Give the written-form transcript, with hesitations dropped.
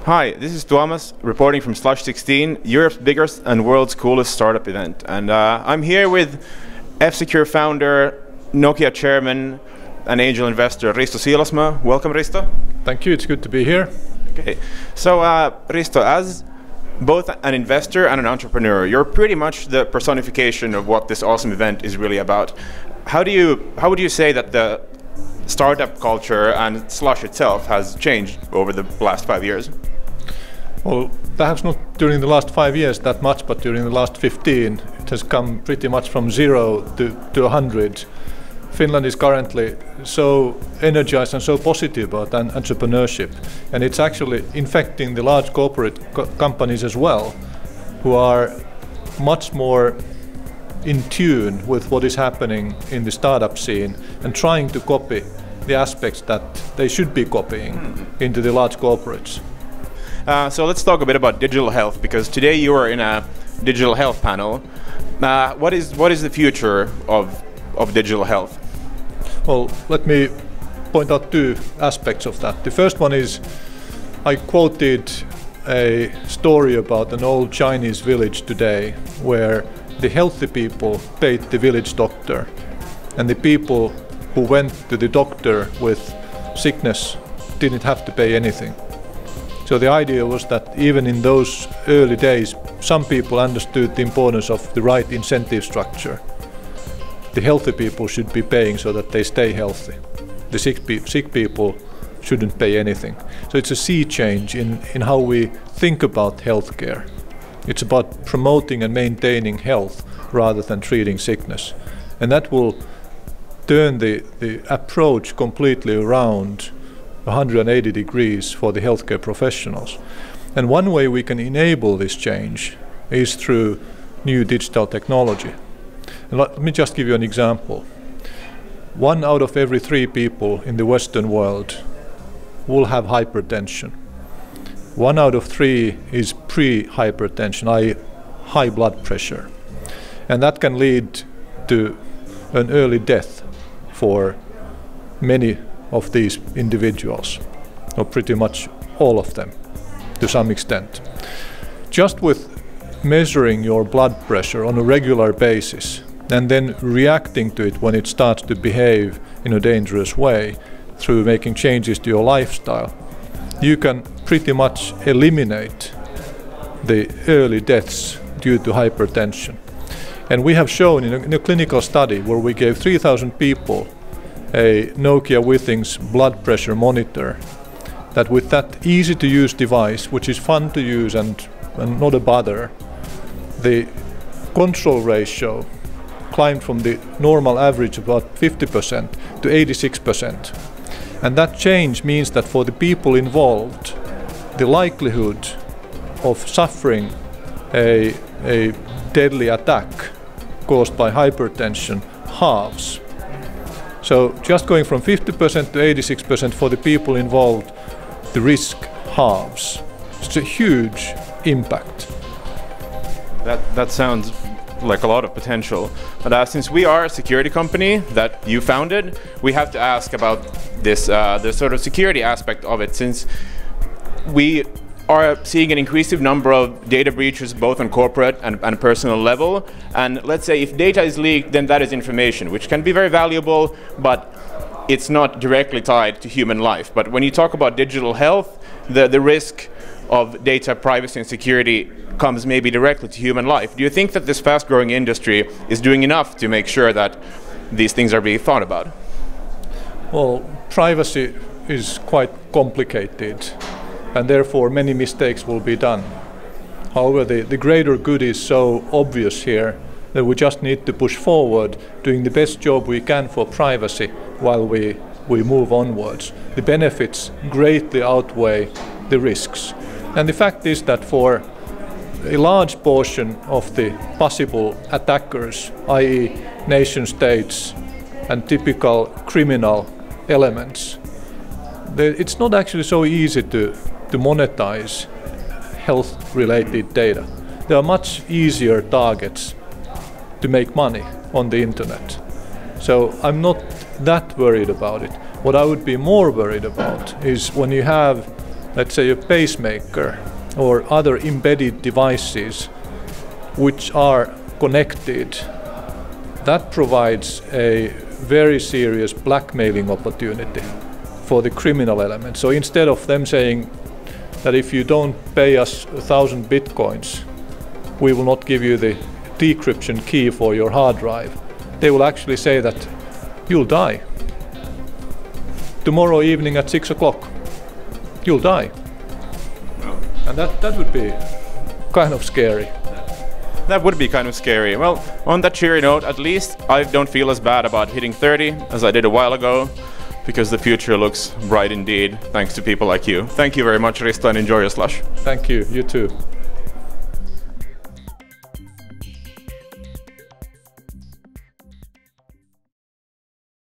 Hi, this is Tuomas reporting from Slush 16, Europe's biggest and world's coolest startup event. And I'm here with F-Secure founder, Nokia chairman, and angel investor Risto Siilasmaa. Welcome, Risto. Thank you, it's good to be here. Okay, so Risto, as both an investor and an entrepreneur, you're pretty much the personification of what this awesome event is really about. How would you say that the startup culture and Slush itself has changed over the last 5 years? Well, perhaps not during the last 5 years that much, but during the last 15, it has come pretty much from 0 to 100. Finland is currently so energized and so positive about entrepreneurship, and it's actually infecting the large corporate companies as well, who are much more in tune with what is happening in the startup scene and trying to copy the aspects that they should be copying into the large corporates. So let's talk a bit about digital health, because today you are in a digital health panel. What is the future of digital health? Well, let me point out two aspects of that. The first one is I quoted a story about an old Chinese village today where the healthy people paid the village doctor, and the people who went to the doctor with sickness didn't have to pay anything. So the idea was that even in those early days, some people understood the importance of the right incentive structure. The healthy people should be paying so that they stay healthy. The sick people shouldn't pay anything. So it's a sea change in how we think about healthcare. It's about promoting and maintaining health rather than treating sickness. And that will turn the approach completely around 180 degrees for the healthcare professionals. And one way we can enable this change is through new digital technology. And let me just give you an example. 1 out of every 3 people in the Western world will have hypertension. 1 out of 3 is pre-hypertension, i.e. high blood pressure. And that can lead to an early death for many of these individuals, or pretty much all of them to some extent. Just with measuring your blood pressure on a regular basis and then reacting to it when it starts to behave in a dangerous way through making changes to your lifestyle, you can pretty much eliminate the early deaths due to hypertension. And we have shown in a clinical study where we gave 3,000 people a Nokia Withings blood pressure monitor, that with that easy-to-use device, which is fun to use and not a bother, the control ratio climbed from the normal average of about 50% to 86%. And that change means that for the people involved, the likelihood of suffering a deadly attack caused by hypertension halves. So just going from 50% to 86% for the people involved, the risk halves. It's a huge impact. That sounds like a lot of potential. But since we are a security company that you founded, we have to ask about this the sort of security aspect of it, since we are seeing an increasing number of data breaches both on corporate and personal level. And let's say if data is leaked, then that is information, which can be very valuable, but it's not directly tied to human life. But when you talk about digital health, the risk of data privacy and security comes maybe directly to human life. Do you think that this fast-growing industry is doing enough to make sure that these things are being thought about? Well, privacy is quite complicated, and therefore many mistakes will be done. However, the greater good is so obvious here that we just need to push forward, doing the best job we can for privacy while we move onwards. The benefits greatly outweigh the risks. And the fact is that for a large portion of the possible attackers, i.e. nation states and typical criminal elements, it's not actually so easy to monetize health-related data. There are much easier targets to make money on the internet. So I'm not that worried about it. What I would be more worried about is when you have, let's say, a pacemaker or other embedded devices which are connected. That provides a very serious blackmailing opportunity for the criminal element. So instead of them saying that if you don't pay us 1,000 bitcoins, we will not give you the decryption key for your hard drive, they will actually say that you'll die. Tomorrow evening at 6 o'clock, you'll die. And that would be kind of scary. That would be kind of scary. Well, on that cheery note, at least I don't feel as bad about hitting 30 as I did a while ago, because the future looks bright indeed, thanks to people like you. Thank you very much, Risto, and enjoy your slush. Thank you. You too.